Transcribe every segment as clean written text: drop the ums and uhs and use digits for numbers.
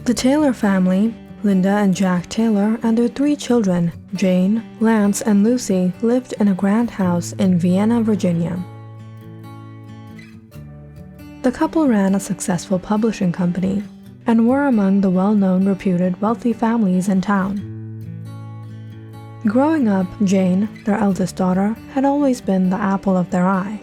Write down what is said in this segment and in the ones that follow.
The Taylor family, Linda and Jack Taylor, and their 3 children, Jane, Lance, and Lucy, lived in a grand house in Vienna, Virginia. The couple ran a successful publishing company and were among the well-known, reputed, wealthy families in town. Growing up, Jane, their eldest daughter, had always been the apple of their eye.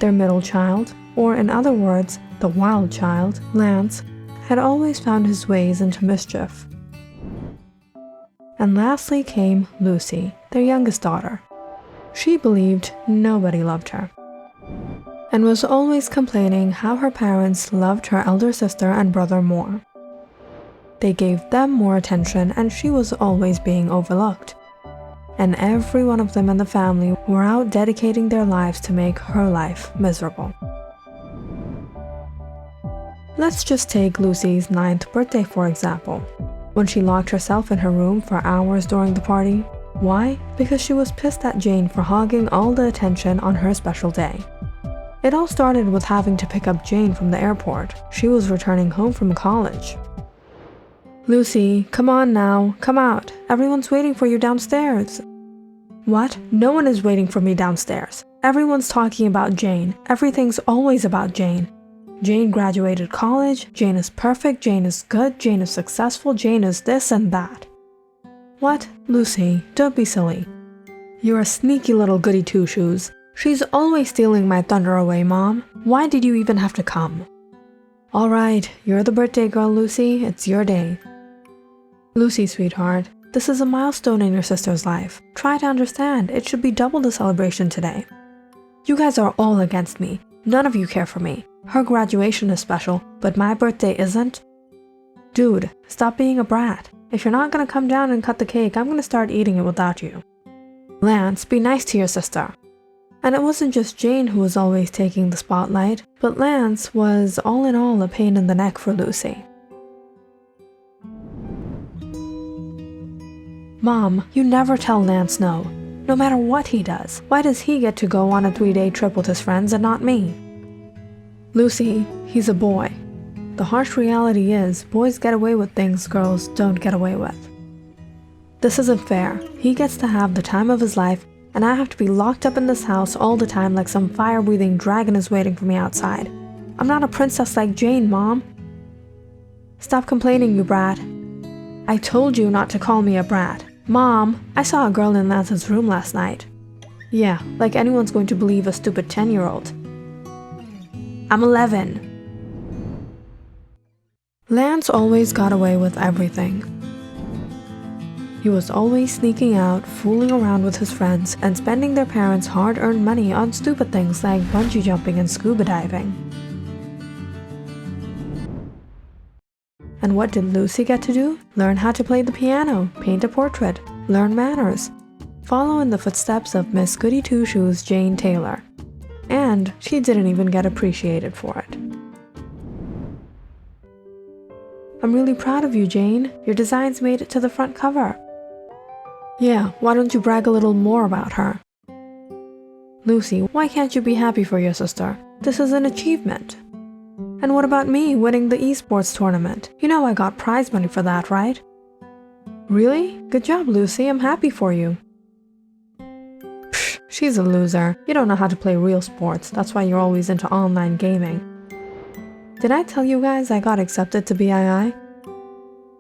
Their middle child, or in other words, the wild child, Lance, had always found his ways into mischief. And lastly came Lucy, their youngest daughter. She believed nobody loved her, and was always complaining how her parents loved her elder sister and brother more. They gave them more attention, and she was always being overlooked. And every one of them in the family were out dedicating their lives to make her life miserable. Let's just take Lucy's 9th birthday for example, when she locked herself in her room for hours during the party. Why? Because she was pissed at Jane for hogging all the attention on her special day. It all started with having to pick up Jane from the airport. She was returning home from college. "Lucy, come on now, come out. Everyone's waiting for you downstairs." "What? No one is waiting for me downstairs. Everyone's talking about Jane. Everything's always about Jane. Jane graduated college, Jane is perfect, Jane is good, Jane is successful, Jane is this and that." "What? Lucy, don't be silly. You're a sneaky little goody two-shoes. She's always stealing my thunder away, Mom. Why did you even have to come?" "All right, you're the birthday girl, Lucy. It's your day." "Lucy, sweetheart, this is a milestone in your sister's life. Try to understand. It should be double the celebration today. You guys are all against me. None of you care for me. Her graduation is special, but my birthday isn't. Dude, stop being a brat. If you're not gonna come down and cut the cake, I'm gonna start eating it without you. Lance, be nice to your sister." And it wasn't just Jane who was always taking the spotlight, but Lance was all in all a pain in the neck for Lucy. "Mom, you never tell Lance no. No matter what he does, why does he get to go on a 3-day trip with his friends and not me?" "Lucy, he's a boy. The harsh reality is, boys get away with things girls don't get away with. This isn't fair. He gets to have the time of his life, and I have to be locked up in this house all the time like some fire-breathing dragon is waiting for me outside. I'm not a princess like Jane, Mom." "Stop complaining, you brat. I told you not to call me a brat. Mom, I saw a girl in Lance's room last night." "Yeah, like anyone's going to believe a stupid 10-year-old. I'm 11. Lance always got away with everything. He was always sneaking out, fooling around with his friends, and spending their parents' hard-earned money on stupid things like bungee jumping and scuba diving. And what did Lucy get to do? Learn how to play the piano, paint a portrait, learn manners, follow in the footsteps of Miss Goody Two-Shoes Jane Taylor. And she didn't even get appreciated for it. "I'm really proud of you, Jane. Your designs made it to the front cover." "Yeah, why don't you brag a little more about her?" "Lucy, why can't you be happy for your sister? This is an achievement." "And what about me winning the esports tournament? You know I got prize money for that, right?" "Really? Good job, Lucy. I'm happy for you." "Psh, she's a loser. You don't know how to play real sports. That's why you're always into online gaming." "Did I tell you guys I got accepted to BII?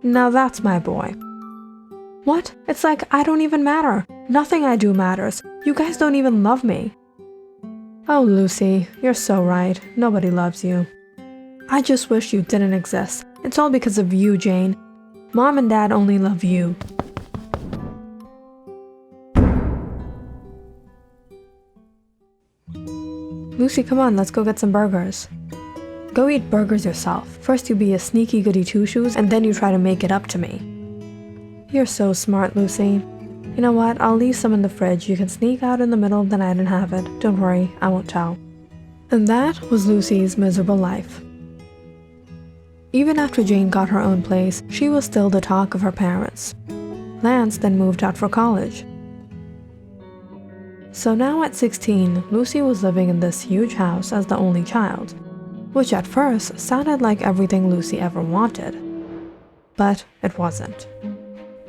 Now that's my boy." "What? It's like I don't even matter. Nothing I do matters. You guys don't even love me." "Oh, Lucy, you're so right. Nobody loves you. I just wish you didn't exist. It's all because of you, Jane. Mom and Dad only love you." "Lucy, come on, let's go get some burgers." "Go eat burgers yourself. First you be a sneaky goody two-shoes, and then you try to make it up to me." "You're so smart, Lucy. You know what? I'll leave some in the fridge. You can sneak out in the middle of the night and have it. Don't worry, I won't tell." And that was Lucy's miserable life. Even after Jane got her own place, she was still the talk of her parents. Lance then moved out for college. So now at 16, Lucy was living in this huge house as the only child. which at first sounded like everything Lucy ever wanted. But it wasn't.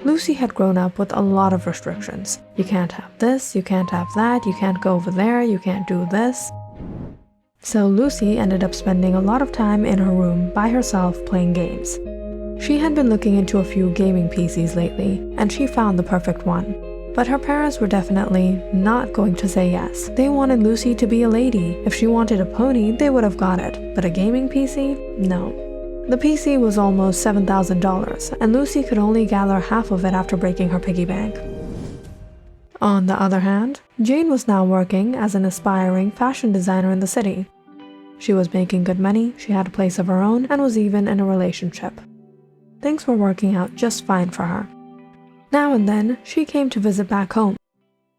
Lucy had grown up with a lot of restrictions. You can't have this, you can't have that, you can't go over there, you can't do this. So Lucy ended up spending a lot of time in her room by herself playing games. She had been looking into a few gaming PCs lately, and she found the perfect one. But her parents were definitely not going to say yes. They wanted Lucy to be a lady. If she wanted a pony, they would have got it. But a gaming PC? No. The PC was almost $7,000, and Lucy could only gather half of it after breaking her piggy bank. On the other hand, Jane was now working as an aspiring fashion designer in the city. She was making good money, she had a place of her own, and was even in a relationship. Things were working out just fine for her. Now and then, she came to visit back home,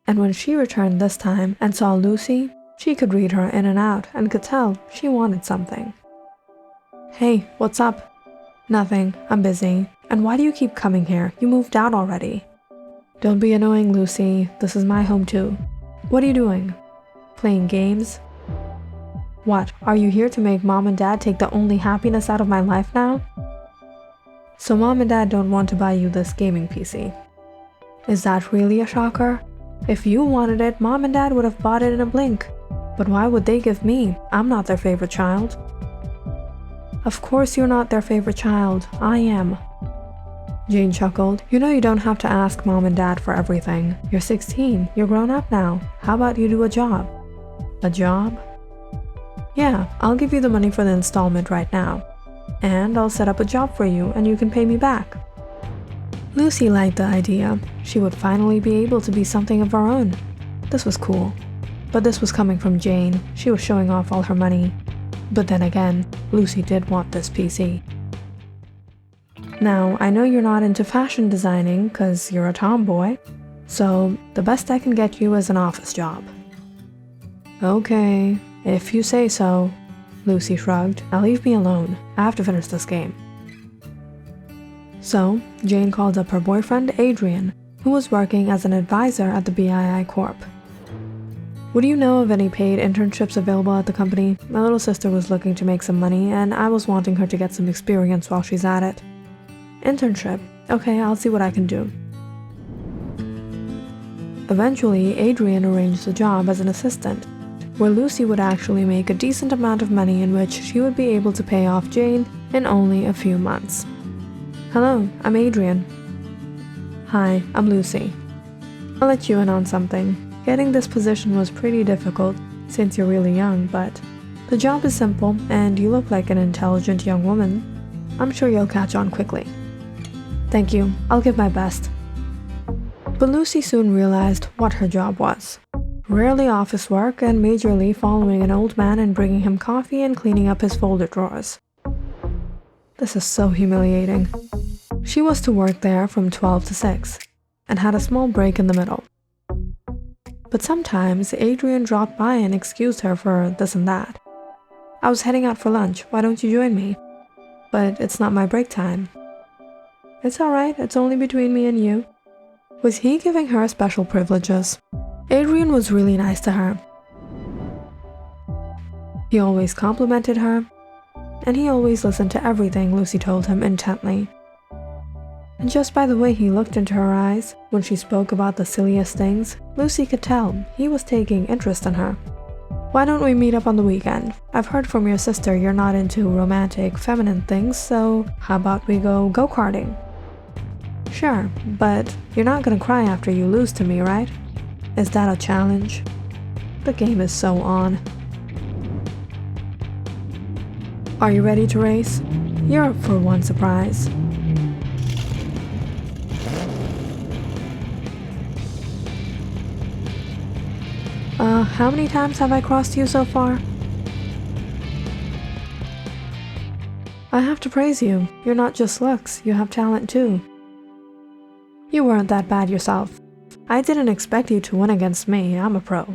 and when she returned this time and saw Lucy, she could read her in and out and could tell she wanted something. "Hey, what's up?" "Nothing, I'm busy. And why do you keep coming here? You moved out already." "Don't be annoying, Lucy. This is my home too." "What are you doing?" "Playing games." "What, are you here to make mom and dad take the only happiness out of my life now?" "So mom and dad don't want to buy you this gaming PC." "Is that really a shocker? If you wanted it, mom and dad would have bought it in a blink. But why would they give me? I'm not their favorite child." "Of course you're not their favorite child. I am." Jane chuckled. "You know you don't have to ask mom and dad for everything. You're 16. You're grown up now. How about you do a job?" "A job?" "Yeah, I'll give you the money for the installment right now. And I'll set up a job for you and you can pay me back." Lucy liked the idea. She would finally be able to be something of her own. This was cool. But this was coming from Jane. She was showing off all her money. But then again, Lucy did want this PC. "Now, I know you're not into fashion designing because you're a tomboy, so the best I can get you is an office job." "Okay, if you say so." Lucy shrugged. "Now leave me alone. I have to finish this game." So, Jane called up her boyfriend, Adrian, who was working as an advisor at the BII Corp. "Would you know of any paid internships available at the company? My little sister was looking to make some money, and I was wanting her to get some experience while she's at it." "Internship? Okay, I'll see what I can do." Eventually, Adrian arranged a job as an assistant, where Lucy would actually make a decent amount of money in which she would be able to pay off Jane in only a few months. "Hello, I'm Adrian." "Hi, I'm Lucy. I'll let you in on something. Getting this position was pretty difficult since you're really young, but the job is simple and you look like an intelligent young woman. I'm sure you'll catch on quickly." "Thank you, I'll give my best." But Lucy soon realized what her job was. Rarely office work and majorly following an old man and bringing him coffee and cleaning up his folder drawers. This is so humiliating. She was to work there from 12 to 6 and had a small break in the middle. But sometimes Adrian dropped by and excused her for this and that. "I was heading out for lunch, why don't you join me?" "But it's not my break time." "It's alright, it's only between me and you." Was he giving her special privileges? Adrian was really nice to her. He always complimented her, and he always listened to everything Lucy told him intently. And just by the way he looked into her eyes when she spoke about the silliest things, Lucy could tell he was taking interest in her. "Why don't we meet up on the weekend? I've heard from your sister you're not into romantic, feminine things, so how about we go go-karting?" "Sure, but you're not gonna cry after you lose to me, right? Is that a challenge?" The game is so on. "Are you ready to race? You're up for one surprise." How many times have I crossed you so far?" "I have to praise you. You're not just looks, you have talent too." "You weren't that bad yourself. I didn't expect you to win against me, I'm a pro."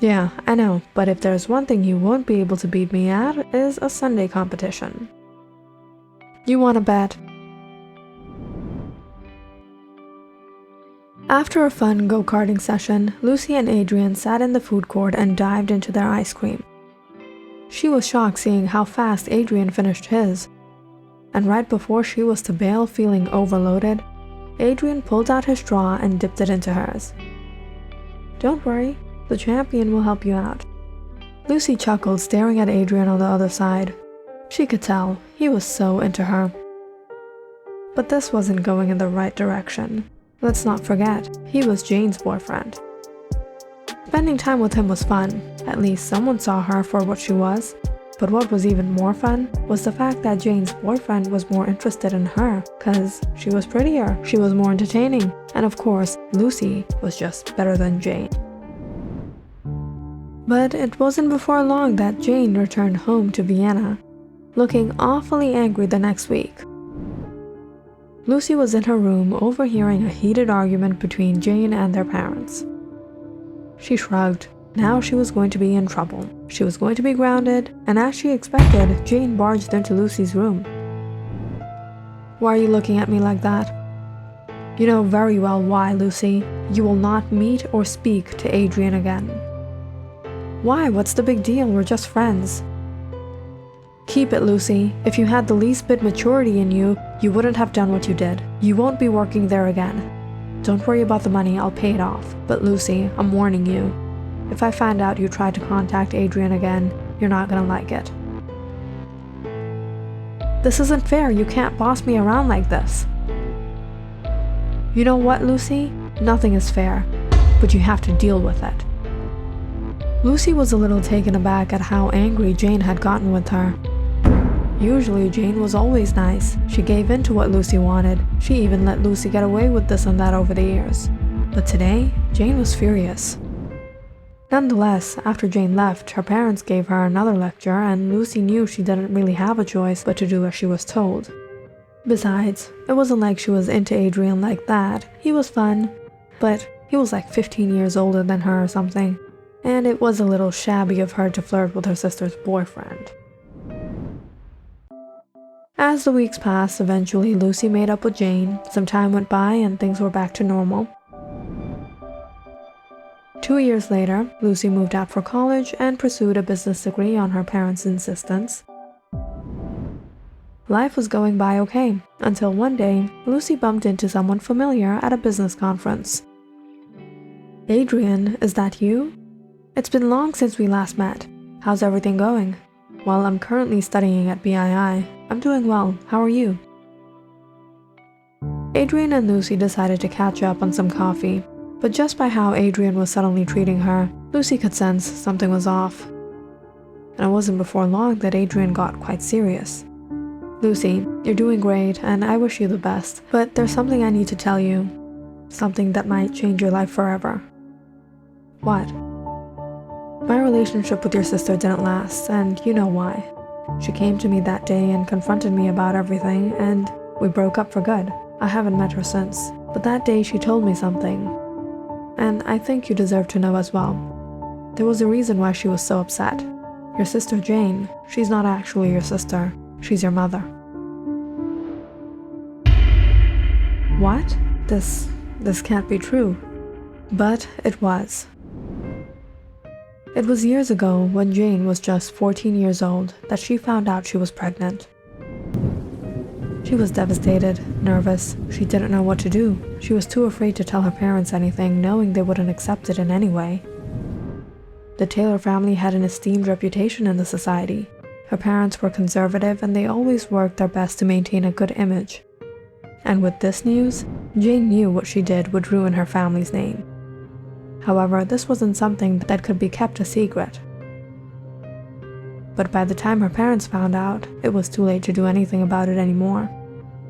"Yeah, I know, but if there's one thing you won't be able to beat me at is a Sunday competition." "You want to bet?" After a fun go-karting session, Lucy and Adrian sat in the food court and dived into their ice cream. She was shocked seeing how fast Adrian finished his. And right before she was to bail, feeling overloaded, Adrian pulled out his straw and dipped it into hers. "Don't worry, the champion will help you out." Lucy chuckled, staring at Adrian on the other side. She could tell he was so into her. But this wasn't going in the right direction. Let's not forget, he was Jane's boyfriend. Spending time with him was fun. At least someone saw her for what she was. But what was even more fun was the fact that Jane's boyfriend was more interested in her, cause she was prettier, she was more entertaining, and of course, Lucy was just better than Jane. But it wasn't before long that Jane returned home to Vienna, looking awfully angry the next week. Lucy was in her room overhearing a heated argument between Jane and their parents. She shrugged. Now she was going to be in trouble. She was going to be grounded, and as she expected, Jane barged into Lucy's room. "Why are you looking at me like that?" "You know very well why, Lucy. You will not meet or speak to Adrian again." "Why? What's the big deal? We're just friends." "Keep it, Lucy. If you had the least bit maturity in you, you wouldn't have done what you did. You won't be working there again. Don't worry about the money, I'll pay it off. But Lucy, I'm warning you. If I find out you tried to contact Adrian again, you're not gonna like it." "This isn't fair. You can't boss me around like this." "You know what, Lucy? Nothing is fair, but you have to deal with it." Lucy was a little taken aback at how angry Jane had gotten with her. Usually Jane was always nice. She gave in to what Lucy wanted. She even let Lucy get away with this and that over the years. But today, Jane was furious. Nonetheless, after Jane left, her parents gave her another lecture, and Lucy knew she didn't really have a choice but to do as she was told. Besides, it wasn't like she was into Adrian like that. He was fun, but he was like 15 years older than her or something, and it was a little shabby of her to flirt with her sister's boyfriend. As the weeks passed, eventually Lucy made up with Jane. Some time went by and things were back to normal. 2 years later, Lucy moved out for college and pursued a business degree on her parents' insistence. Life was going by okay, until one day, Lucy bumped into someone familiar at a business conference. "Adrian, is that you? It's been long since we last met. How's everything going?" "Well, I'm currently studying at BII. I'm doing well. How are you?" Adrian and Lucy decided to catch up on some coffee. But just by how Adrian was suddenly treating her, Lucy could sense something was off. And it wasn't before long that Adrian got quite serious. "Lucy, you're doing great, and I wish you the best, but there's something I need to tell you. Something that might change your life forever." "What?" "My relationship with your sister didn't last, and you know why. She came to me that day and confronted me about everything, and we broke up for good. I haven't met her since, but that day she told me something. And I think you deserve to know as well. There was a reason why she was so upset. Your sister Jane, she's not actually your sister, she's your mother." "What? This can't be true." But it was. It was years ago, when Jane was just 14 years old, that she found out she was pregnant. She was devastated, nervous. She didn't know what to do. She was too afraid to tell her parents anything, knowing they wouldn't accept it in any way. The Taylor family had an esteemed reputation in the society. Her parents were conservative, and they always worked their best to maintain a good image. And with this news, Jane knew what she did would ruin her family's name. However, this wasn't something that could be kept a secret. But by the time her parents found out, it was too late to do anything about it anymore.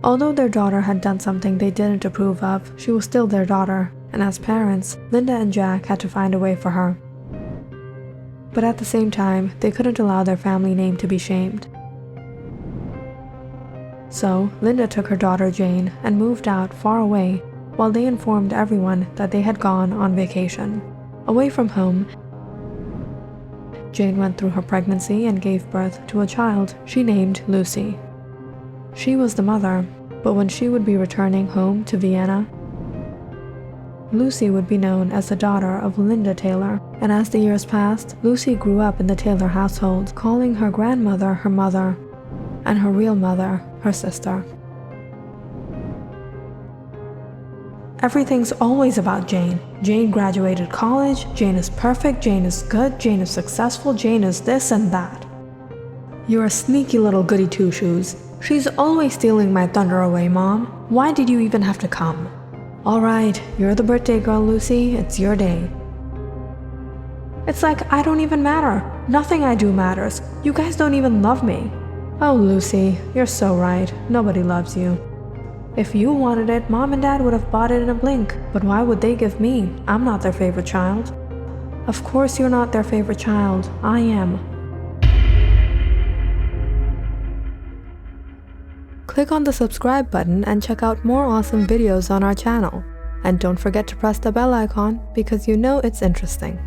Although their daughter had done something they didn't approve of, she was still their daughter, and as parents, Linda and Jack had to find a way for her. But at the same time, they couldn't allow their family name to be shamed. So, Linda took her daughter Jane and moved out far away, while they informed everyone that they had gone on vacation. Away from home, Jane went through her pregnancy and gave birth to a child she named Lucy. She was the mother, but when she would be returning home to Vienna, Lucy would be known as the daughter of Linda Taylor, and as the years passed, Lucy grew up in the Taylor household, calling her grandmother her mother, and her real mother her sister. Everything's alwaes about Jane. Jane graduated college, Jane is perfect, Jane is good, Jane is successful, Jane is this and that. You're a sneaky little goody two-shoes. She's always stealing my thunder away, Mom. Why did you even have to come? Alright, you're the birthday girl, Lucy. It's your day. It's like I don't even matter. Nothing I do matters. You guys don't even love me. Oh, Lucy, you're so right. Nobody loves you. If you wanted it, Mom and Dad would have bought it in a blink. But why would they give me? I'm not their favorite child. Of course you're not their favorite child. I am. Click on the subscribe button and check out more awesome videos on our channel. And don't forget to press the bell icon because you know it's interesting.